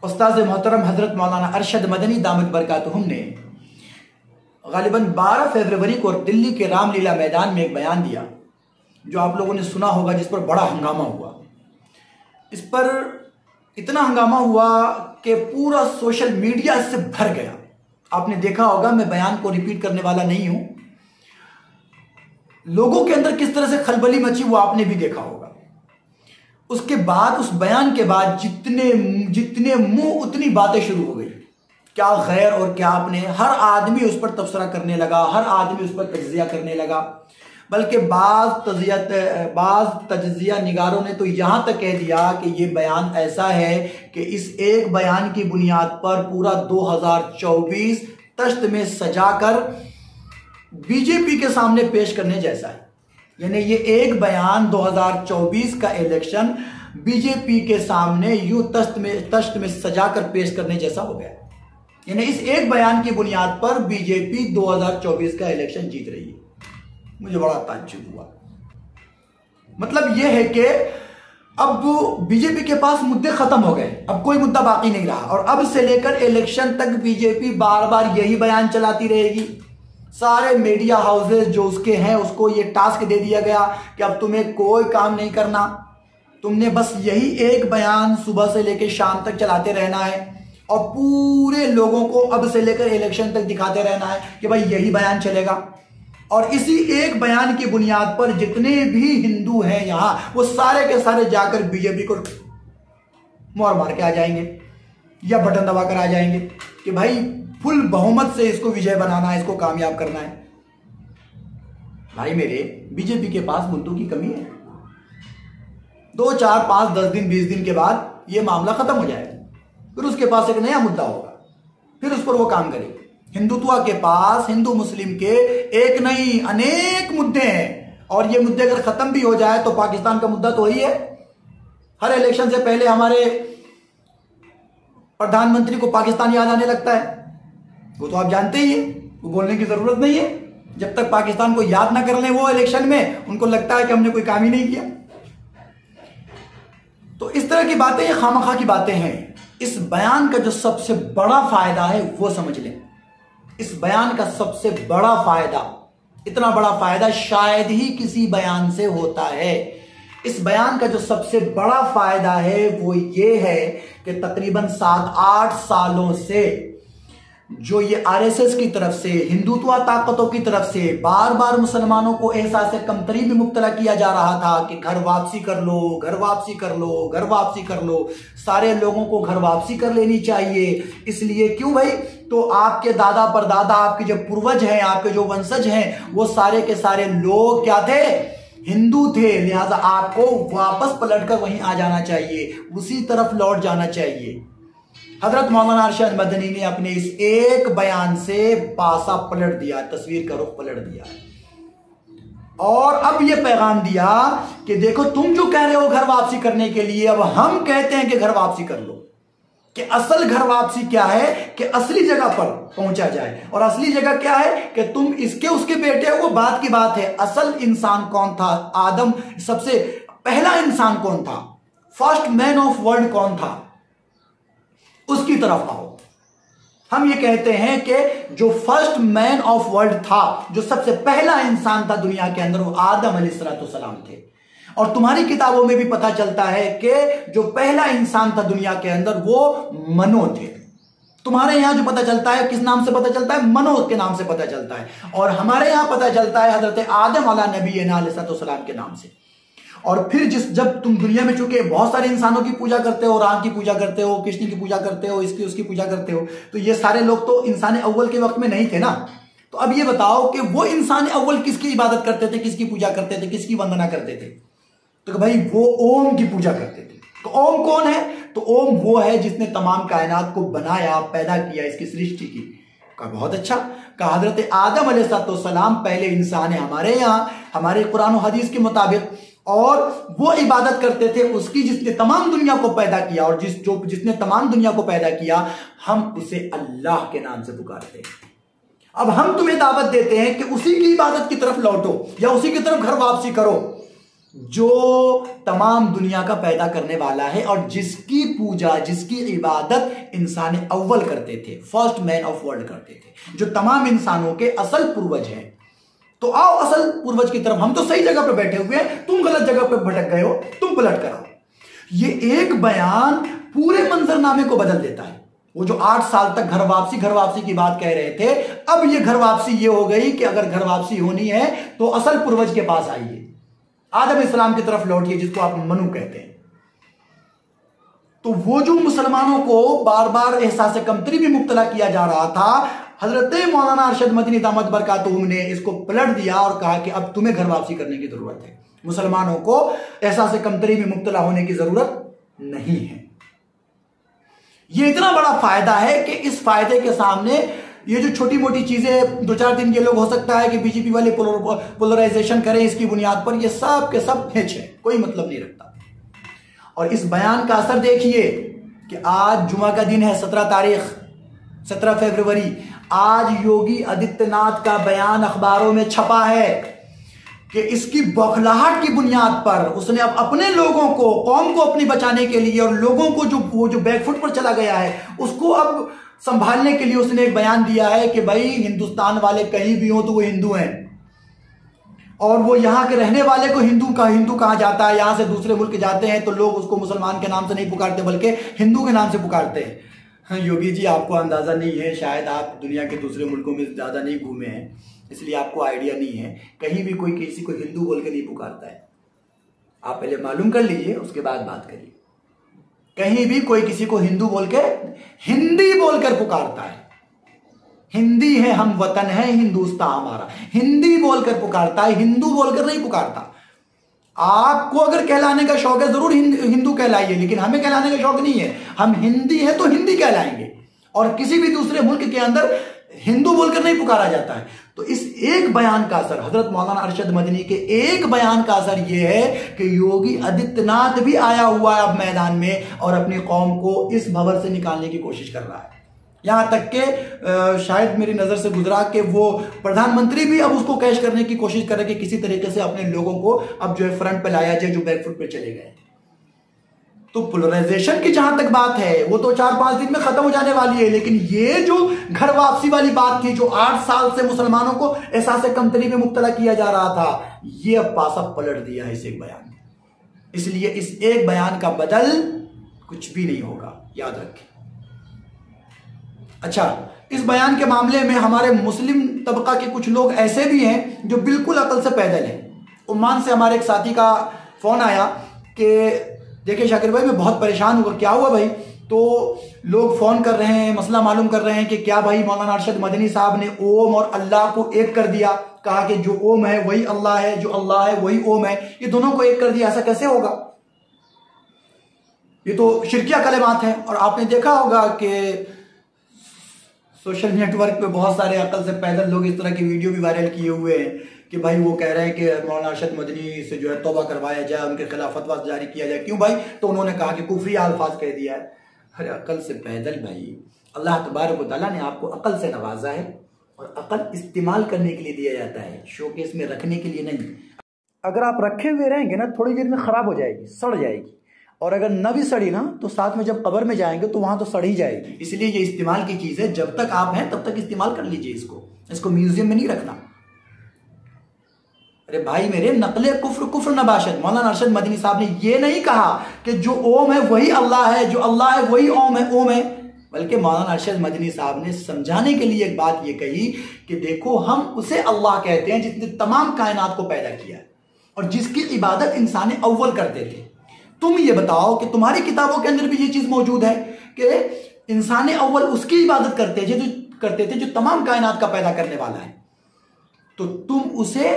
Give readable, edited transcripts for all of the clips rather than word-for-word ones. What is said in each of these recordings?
उस्ताद मोहतरम हजरत मौलाना अरशद मदनी दामद बरकातुहुम ने गालिबन 12 फरवरी को दिल्ली के रामलीला मैदान में एक बयान दिया, जो आप लोगों ने सुना होगा, जिस पर बड़ा हंगामा हुआ। इस पर इतना हंगामा हुआ कि पूरा सोशल मीडिया इससे भर गया। आपने देखा होगा, मैं बयान को रिपीट करने वाला नहीं हूं। लोगों के अंदर किस तरह से खलबली मची वो आपने भी देखा होगा। उसके बाद, उस बयान के बाद जितने मुंह उतनी बातें शुरू हो गई, क्या खैर और क्या अपने। हर आदमी उस पर तबसरा करने लगा, हर आदमी उस पर तज्जिया करने लगा। बल्कि बाज तज्जिया निगारों ने तो यहां तक कह दिया कि ये बयान ऐसा है कि इस एक बयान की बुनियाद पर पूरा 2024 तश्त में सजाकर बीजेपी के सामने पेश करने जैसा है। यानी ये एक बयान 2024 का इलेक्शन बीजेपी के सामने यूं तश्त में सजाकर पेश करने जैसा हो गया। यानी इस एक बयान की बुनियाद पर बीजेपी 2024 का इलेक्शन जीत रही है। मुझे बड़ा ताज्जुब हुआ। मतलब यह है कि अब बीजेपी के पास मुद्दे खत्म हो गए, अब कोई मुद्दा बाकी नहीं रहा, और अब से लेकर इलेक्शन तक बीजेपी बार बार यही बयान चलाती रहेगी। सारे मीडिया हाउसेस जो उसके हैं, उसको ये टास्क दे दिया गया कि अब तुम्हें कोई काम नहीं करना, तुमने बस यही एक बयान सुबह से लेकर शाम तक चलाते रहना है, और पूरे लोगों को अब से लेकर इलेक्शन तक दिखाते रहना है कि भाई यही बयान चलेगा। और इसी एक बयान की बुनियाद पर जितने भी हिंदू हैं यहां, वो सारे के सारे जाकर बीजेपी को मोहर मार के आ जाएंगे या बटन दबाकर आ जाएंगे कि भाई फुल बहुमत से इसको विजय बनाना है, इसको कामयाब करना है। भाई मेरे, बीजेपी के पास मुद्दों की कमी है। 2, 4, 5, 10 दिन 20 दिन के बाद यह मामला खत्म हो जाएगा, फिर उसके पास एक नया मुद्दा होगा, फिर उस पर वो काम करेगा। हिंदुत्व के पास, हिंदू मुस्लिम के एक नहीं अनेक मुद्दे हैं, और ये मुद्दे अगर खत्म भी हो जाए तो पाकिस्तान का मुद्दा तो वही है। हर इलेक्शन से पहले हमारे प्रधानमंत्री को पाकिस्तान याद आने लगता है, वो तो आप जानते ही हैं, वो बोलने की जरूरत नहीं है। जब तक पाकिस्तान को याद ना कर लें वो इलेक्शन में, उनको लगता है कि हमने कोई काम ही नहीं किया। तो इस तरह की बातें, ये खामखा की बातें हैं। इस बयान का जो सबसे बड़ा फायदा है वो समझ लें। इस बयान का सबसे बड़ा फायदा, इतना बड़ा फायदा शायद ही किसी बयान से होता है। इस बयान का जो सबसे बड़ा फायदा है वो ये है कि तकरीबन 7-8 सालों से जो ये आरएसएस की तरफ से, हिंदुत्व ताकतों की तरफ से बार बार मुसलमानों को एहसास कमतरी में मुब्तला किया जा रहा था कि घर वापसी कर लो, घर वापसी कर लो, घर वापसी कर लो, सारे लोगों को घर वापसी कर लेनी चाहिए। इसलिए क्यों भाई, तो आपके दादा परदादा, आपके जो पूर्वज हैं, आपके जो वंशज हैं, वो सारे के सारे लोग क्या थे, हिंदू थे। लिहाजा आपको वापस पलटकर वहीं आ जाना चाहिए, उसी तरफ लौट जाना चाहिए। हजरत मौलाना अरशद मदनी ने अपने इस एक बयान से पासा पलट दिया, तस्वीर का रुख पलट दिया, और अब यह पैगाम दिया कि देखो तुम जो कह रहे हो घर वापसी करने के लिए, अब हम कहते हैं कि घर वापसी कर लो। कि असल घर वापसी क्या है कि असली जगह पर पहुंचा जाए, और असली जगह क्या है कि तुम इसके उसके बेटे हो, वो बात की बात है। असल इंसान कौन था, आदम सबसे पहला इंसान कौन था, फर्स्ट मैन ऑफ वर्ल्ड कौन था, उसकी तरफ आओ। हम ये कहते हैं कि जो फर्स्ट मैन ऑफ वर्ल्ड था, जो सबसे पहला इंसान था दुनिया के अंदर, वो आदम अलैहिस्सलाम थे। और तुम्हारी किताबों में भी पता चलता है कि जो पहला इंसान था दुनिया के अंदर वो मनो थे। तुम्हारे यहां जो पता चलता है, किस नाम से पता चलता है, मनो के नाम से पता चलता है, और हमारे यहां पता चलता है हजरत आदम अला नबी अलैहिस्सलाम के नाम से। और फिर जब तुम दुनिया में चुके बहुत सारे इंसानों की पूजा करते हो, राम की पूजा करते हो, कृष्ण की पूजा करते हो, इसकी उसकी पूजा करते हो, तो ये सारे लोग तो इंसान अव्वल के वक्त में नहीं थे ना। तो अब ये बताओ कि वो इंसान अव्वल किसकी इबादत करते थे, किसकी पूजा करते थे, किसकी वंदना करते थे? तो भाई वो ओम की पूजा करते थे। तो ओम कौन है? तो ओम वो है जिसने तमाम कायनात को बनाया, पैदा किया, इसकी सृष्टि की। कहा बहुत अच्छा, कहा हजरत आदम अलैहिस्सलाम पहले इंसान है हमारे यहाँ, हमारे कुरान और हदीस के मुताबिक, और वो इबादत करते थे उसकी जिसने तमाम दुनिया को पैदा किया, और जिसने तमाम दुनिया को पैदा किया, हम उसे अल्लाह के नाम से पुकारते हैं। अब हम तुम्हें दावत देते हैं कि उसी की इबादत की तरफ लौटो, या उसी की तरफ घर वापसी करो। जो तमाम दुनिया का पैदा करने वाला है और जिसकी पूजा, जिसकी इबादत इंसान अव्वल करते थे, फर्स्ट मैन ऑफ वर्ल्ड करते थे, जो तमाम इंसानों के असल पूर्वज हैं। तो आओ असल पूर्वज की तरफ। हम तो सही जगह पर बैठे हुए हैं, तुम गलत जगह पर भटक गए हो, तुम पलट कर आओ। ये एक बयान पूरे मंजरनामे को बदल देता है। वो जो 8 साल तक घर वापसी की बात कह रहे थे, अब ये घर वापसी ये हो गई कि अगर घर वापसी होनी है तो असल पूर्वज के पास आइए, आदम इस्लाम की तरफ लौटिए, जिसको आप मनु कहते हैं। तो वो जो मुसलमानों को बार बार एहसास कमतरी में मुब्तला किया जा रहा था, हजरत मौलाना अरशद मदनी दामत बरकातुहू ने इसको पलट दिया और कहा कि अब तुम्हें घर वापसी करने की जरूरत है, मुसलमानों को एहसास कमतरी में मुब्तला होने की जरूरत नहीं है। ये इतना बड़ा फायदा है कि इस फायदे के सामने ये जो छोटी मोटी चीजें 2-4 दिन के लोग हो सकता है कि बीजेपी वाले पोलराइजेशन करें इसकी बुनियाद पर, ये सब के सब हिच है, कोई मतलब नहीं रखता। और इस बयान का असर देखिए कि आज जुमा का दिन है, 17 फरवरी। आज योगी आदित्यनाथ का बयान अखबारों में छपा है कि इसकी बौखलाहट की बुनियाद पर उसने अब अपने लोगों को, कौम को अपनी बचाने के लिए और लोगों को जो बैकफुट पर चला गया है उसको अब संभालने के लिए उसने एक बयान दिया है कि भाई हिंदुस्तान वाले कहीं भी हो तो वो हिंदू हैं, और वो यहाँ के रहने वाले को हिंदू कहा जाता है। यहां से दूसरे मुल्क जाते हैं तो लोग उसको मुसलमान के नाम से नहीं पुकारते बल्कि हिंदू के नाम से पुकारते हैं। हाँ योगी जी, आपको अंदाजा नहीं है, शायद आप दुनिया के दूसरे मुल्कों में ज्यादा नहीं घूमे हैं, इसलिए आपको आइडिया नहीं है। कहीं भी कोई किसी को हिंदू बोल के नहीं पुकारता है। आप पहले मालूम कर लीजिए, उसके बाद बात करिए। कहीं भी कोई किसी को हिंदू बोल के, हिंदी बोलकर पुकारता है। हिंदी है, हम वतन है हिंदुस्तान हमारा, हिंदी बोलकर पुकारता है, हिंदू बोलकर नहीं पुकारता। आपको अगर कहलाने का शौक है जरूर हिंदू कहलाइए, लेकिन हमें कहलाने का शौक नहीं है। हम हिंदी है तो हिंदी कहलाएंगे, और किसी भी दूसरे मुल्क के अंदर हिंदू बोलकर नहीं पुकारा जाता है। तो इस एक बयान का असर, हजरत मौलाना अरशद मदनी के एक बयान का असर यह है कि योगी आदित्यनाथ भी आया हुआ है अब मैदान में और अपनी कौम को इस भंवर से निकालने की कोशिश कर रहा है। यहां तक के शायद मेरी नजर से गुजरा कि वो प्रधानमंत्री भी अब उसको कैश करने की कोशिश कर रहे कि किसी तरीके से अपने लोगों को अब जो है फ्रंट पे लाया जाए जो बैकफुट पे चले गए। तो पोलराइजेशन की जहां तक बात है वो तो 4-5 दिन में खत्म हो जाने वाली है, लेकिन ये जो घर वापसी वाली बात थी, जो 8 साल से मुसलमानों को एहसास कमतरी में मुब्तला किया जा रहा था, ये अब पासा पलट दिया है इस एक बयान ने। इसलिए इस एक बयान का बदल कुछ भी नहीं होगा, याद रखें। अच्छा, इस बयान के मामले में हमारे मुस्लिम तबका के कुछ लोग ऐसे भी हैं जो बिल्कुल अकल से पैदल हैं। उम्मान से हमारे एक साथी का फोन आया कि देखिए शाकिर भाई मैं बहुत परेशान हुआ। क्या हुआ भाई? तो लोग फोन कर रहे हैं, मसला मालूम कर रहे हैं कि क्या भाई मौलाना अरशद मदनी साहब ने ओम और अल्लाह को एक कर दिया, कहा कि जो ओम है वही अल्लाह है, जो अल्लाह है वही ओम है, ये दोनों को एक कर दिया, ऐसा कैसे होगा? ये तो शिरकिया कलेमात है। और आपने देखा होगा कि सोशल नेटवर्क पे बहुत सारे अकल से पैदल लोग इस तरह की वीडियो भी वायरल किए हुए हैं कि भाई वो कह रहे हैं कि मौलाना अरशद मदनी से जो है तौबा करवाया जाए, उनके खिलाफ फतवा जारी किया जाए। क्यों भाई? तो उन्होंने कहा कि कुफरी अल्फाज कह दिया है। अरे अकल से पैदल भाई, अल्लाह तबारक व तआला ने आपको अकल से नवाजा है और अकल इस्तेमाल करने के लिए दिया जाता है, शोकेस में रखने के लिए नहीं। अगर आप रखे हुए रहेंगे ना, थोड़ी देर में खराब हो जाएगी, सड़ जाएगी, और अगर न भी सड़ी ना तो साथ में जब कब्र में जाएंगे तो वहां तो सड़ ही जाएगी। इसलिए ये इस्तेमाल की चीज है, जब तक आप हैं तब तक इस्तेमाल कर लीजिए इसको म्यूजियम में नहीं रखना। अरे भाई मेरे, नकले कुफ्र नबाशत। मौलाना अरशद मदनी साहब ने ये नहीं कहा कि जो ओम है वही अल्लाह है, जो अल्लाह है वही ओम है, बल्कि मौलाना अरशद मदनी साहब ने समझाने के लिए एक बात ये कही कि देखो हम उसे अल्लाह कहते हैं जिसने तमाम कायनात को पैदा किया और जिसकी इबादत इंसान अव्वल करते थे। तुम ये बताओ कि तुम्हारी किताबों के अंदर भी ये चीज मौजूद है कि इंसान अव्वल उसकी इबादत करते थे जो तमाम कायनात का पैदा करने वाला है। तो तुम उसे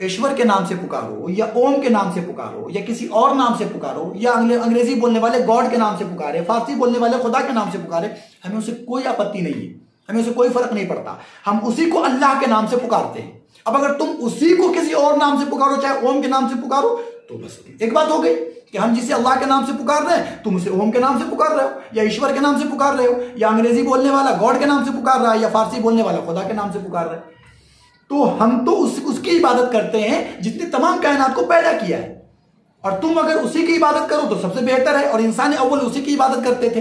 ईश्वर के नाम से पुकारो या ओम के नाम से पुकारो या किसी और नाम से पुकारो या अंग्रेजी बोलने वाले गॉड के नाम से पुकारे, फारसी बोलने वाले खुदा के नाम से पुकारे, हमें उसे कोई आपत्ति नहीं है, हमें उसे कोई फर्क नहीं पड़ता। हम उसी को अल्लाह के नाम से पुकारते हैं। अब अगर तुम उसी को किसी और नाम से पुकारो, चाहे ओम के नाम से पुकारो, तो बस एक बात हो गई कि हम जिसे अल्लाह के नाम से पुकार रहे हैं तुम उसे ओम के नाम से पुकार रहे हो, या ईश्वर के नाम से पुकार रहे हो, या अंग्रेजी बोलने वाला गॉड के नाम से पुकार रहा है, या फारसी बोलने वाला खुदा के नाम से पुकार रहे हो। तो हम तो उसकी इबादत करते हैं जिसने तमाम कायनात को पैदा किया है, और तुम अगर उसी की इबादत करो तो सबसे बेहतर है। और इंसान अव्वल उसी की इबादत करते थे,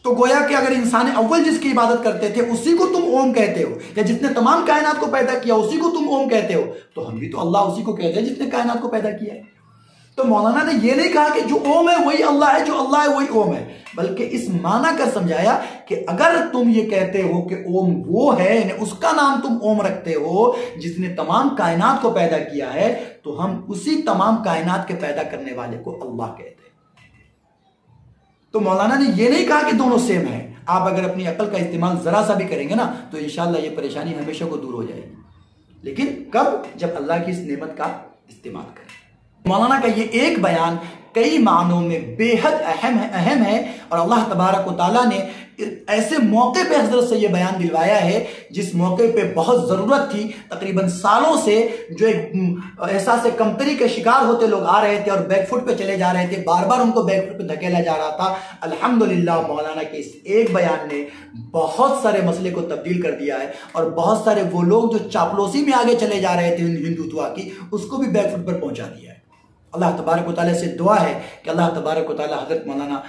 तो गोया कि अगर इंसान अव्वल जिसकी इबादत करते थे उसी को तुम ओम कहते हो, या जिसने तमाम कायनात को पैदा किया उसी को तुम ओम कहते हो, तो हम भी तो अल्लाह उसी को कहते हैं जिसने कायनात को पैदा किया है। तो मौलाना ने यह नहीं कहा कि जो ओम है वही अल्लाह है, जो अल्लाह है वही ओम है, बल्कि इस माना कर समझाया कि अगर तुम ये कहते हो कि ओम वो है, यानी उसका नाम तुम ओम रखते हो जिसने तमाम कायनात को पैदा किया है, तो हम उसी तमाम कायनात के पैदा करने वाले को अल्लाह कहते हैं। तो मौलाना ने यह नहीं कहा कि दोनों सेम है। आप अगर अपनी अकल का इस्तेमाल जरा सा भी करेंगे ना तो इंशाल्लाह ये परेशानी हमेशा को दूर हो जाएगी, लेकिन कब? जब अल्लाह की इस नेमत का इस्तेमाल करें। मौलाना का ये एक बयान कई मानों में बेहद अहम है और अल्लाह तबारक व तआला ने ऐसे मौके पे हजरत से ये बयान दिलवाया है जिस मौके पे बहुत ज़रूरत थी। तकरीबन सालों से जो एक एहसास कमतरी के शिकार होते लोग आ रहे थे और बैकफुट पे चले जा रहे थे, बार बार उनको बैकफुट पे धकेला जा रहा था। अल्हम्दुलिल्लाह मौलाना के इस एक बयान ने बहुत सारे मसले को तब्दील कर दिया है, और बहुत सारे वो लोग जो चापलूसी में आगे चले जा रहे थे हिंदुत्व की, उसको भी बैकफुट पर पहुंचा दिया है। अल्लाह तबारक व तआला से दुआ है कि अल्लाह तबारक व तआला हज़रत मौलाना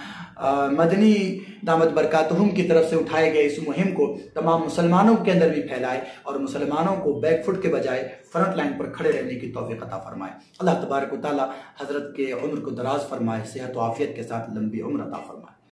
मदनी दामद बरकातहुम की तरफ से उठाए गए इस मुहिम को तमाम मुसलमानों के अंदर भी फैलाए और मुसलमानों को बैकफुट के बजाय फ्रंट लाइन पर खड़े रहने की तौफीक अता फरमाए। अल्लाह तबारक व तआला हज़रत के उम्र को दराज फरमाए, सेहत व आफियत के साथ लंबी उम्र अता फरमाए।